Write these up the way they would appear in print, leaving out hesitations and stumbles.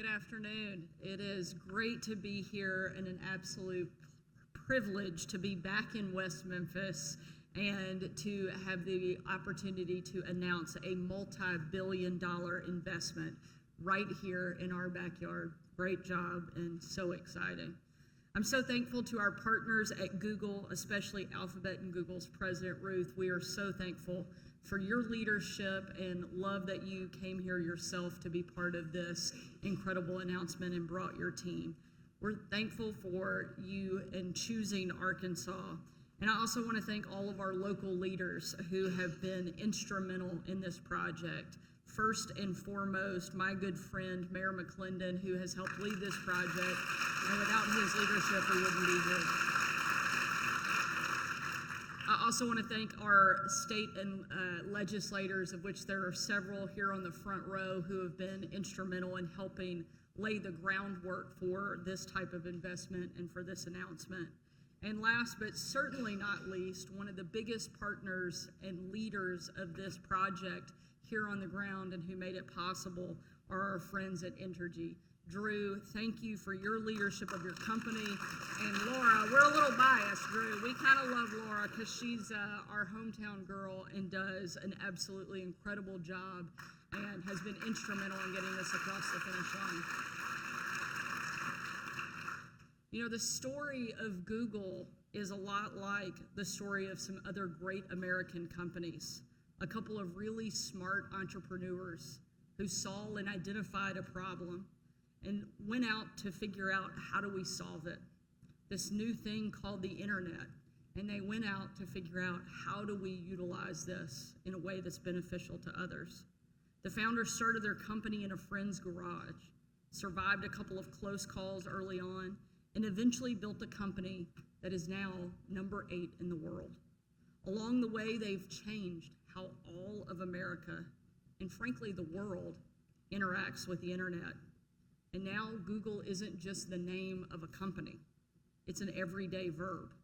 Good afternoon. It is great to be here and an absolute privilege to be back in West Memphis and to have the opportunity to announce a multi-billion-dollar investment right here in our backyard. Great job and so exciting. I'm so thankful to our partners at Google, especially Alphabet and Google's President Ruth. We are so thankful for your leadership and love that you came here yourself to be part of this incredible announcement and brought your team. We're thankful for you in choosing Arkansas. And I also want to thank all of our local leaders who have been instrumental in this project. First and foremost, my good friend, Mayor McClendon, who has helped lead this project. And without his leadership, we wouldn't be here. I also want to thank our state and legislators, of which there are several here on the front row, who have been instrumental in helping lay the groundwork for this type of investment and for this announcement. And last but certainly not least, one of the biggest partners and leaders of this project here on the ground and who made it possible are our friends at Entergy. Drew, thank you for your leadership of your company. And Laura, we're a little biased, Drew. We kind of love Laura because she's our hometown girl and does an absolutely incredible job and has been instrumental in getting this across the finish line. You know, the story of Google is a lot like the story of some other great American companies. A couple of really smart entrepreneurs who saw and identified a problem and went out to figure out, how do we solve it? This new thing called the internet. And they went out to figure out, how do we utilize this in a way that's beneficial to others? The founders started their company in a friend's garage, survived a couple of close calls early on, and eventually built a company that is now number 8 in the world. Along the way, they've changed how all of America, and frankly the world, interacts with the internet. And now Google isn't just the name of a company. It's an everyday verb.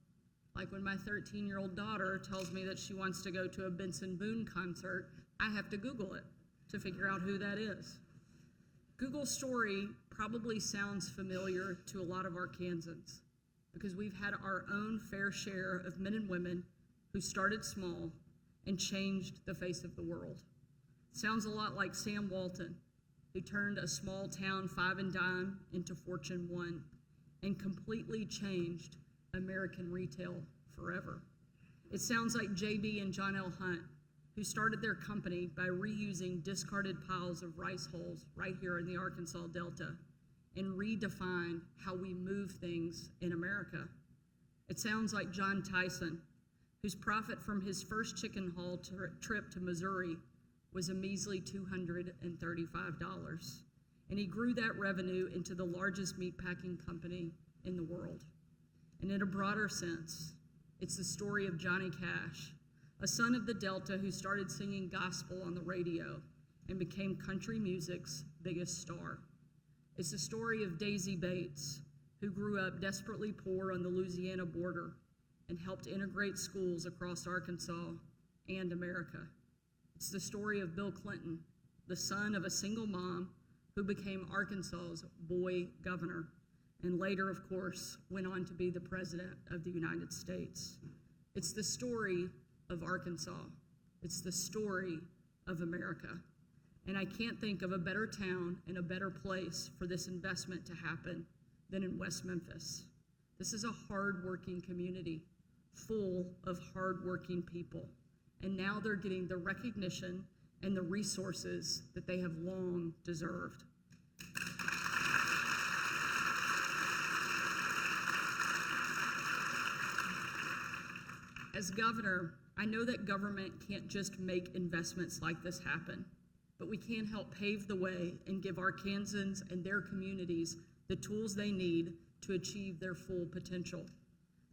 Like when my 13-year-old daughter tells me that she wants to go to a Benson Boone concert, I have to Google it to figure out who that is. Google's story probably sounds familiar to a lot of Arkansans because we've had our own fair share of men and women who started small and changed the face of the world. Sounds a lot like Sam Walton, who turned a small town 5 and dime into Fortune 1 and completely changed American retail forever. It sounds like JB and John L. Hunt, who started their company by reusing discarded piles of rice hulls right here in the Arkansas Delta and redefined how we move things in America. It sounds like John Tyson, whose profit from his first chicken haul trip to Missouri was a measly $235. And he grew that revenue into the largest meatpacking company in the world. And in a broader sense, it's the story of Johnny Cash, a son of the Delta who started singing gospel on the radio and became country music's biggest star. It's the story of Daisy Bates, who grew up desperately poor on the Louisiana border and helped integrate schools across Arkansas and America. It's the story of Bill Clinton, the son of a single mom who became Arkansas's boy governor, and later, of course, went on to be the president of the United States. It's the story of Arkansas. It's the story of America. And I can't think of a better town and a better place for this investment to happen than in West Memphis. This is a hard-working community, full of hard-working people. And now they're getting the recognition and the resources that they have long deserved. As governor, I know that government can't just make investments like this happen, but we can help pave the way and give Arkansans and their communities the tools they need to achieve their full potential.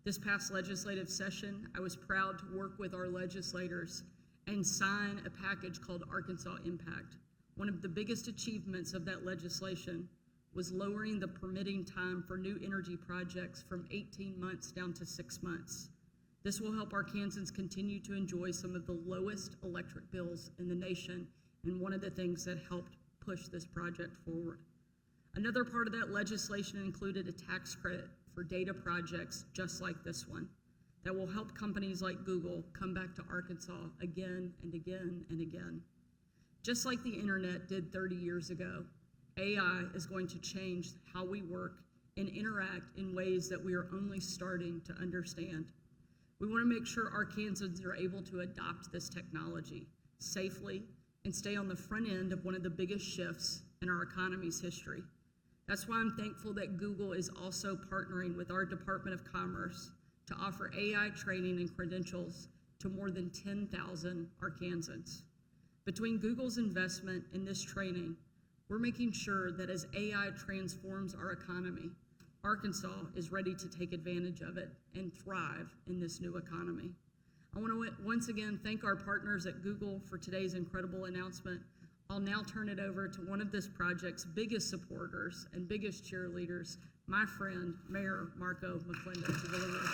This past legislative session, I was proud to work with our legislators and sign a package called Arkansas Impact. One of the biggest achievements of that legislation was lowering the permitting time for new energy projects from 18 months down to 6 months. This will help Arkansans continue to enjoy some of the lowest electric bills in the nation, and one of the things that helped push this project forward. Another part of that legislation included a tax credit for data projects just like this one that will help companies like Google come back to Arkansas again and again and again. Just like the internet did 30 years ago, AI is going to change how we work and interact in ways that we are only starting to understand. We want to make sure Arkansans are able to adopt this technology safely and stay on the front end of one of the biggest shifts in our economy's history. That's why I'm thankful that Google is also partnering with our Department of Commerce to offer AI training and credentials to more than 10,000 Arkansans. Between Google's investment in this training, we're making sure that as AI transforms our economy, Arkansas is ready to take advantage of it and thrive in this new economy. I want to once again thank our partners at Google for today's incredible announcement. I'll now turn it over to one of this project's biggest supporters and biggest cheerleaders, my friend, Mayor Marco McClendon, to deliver the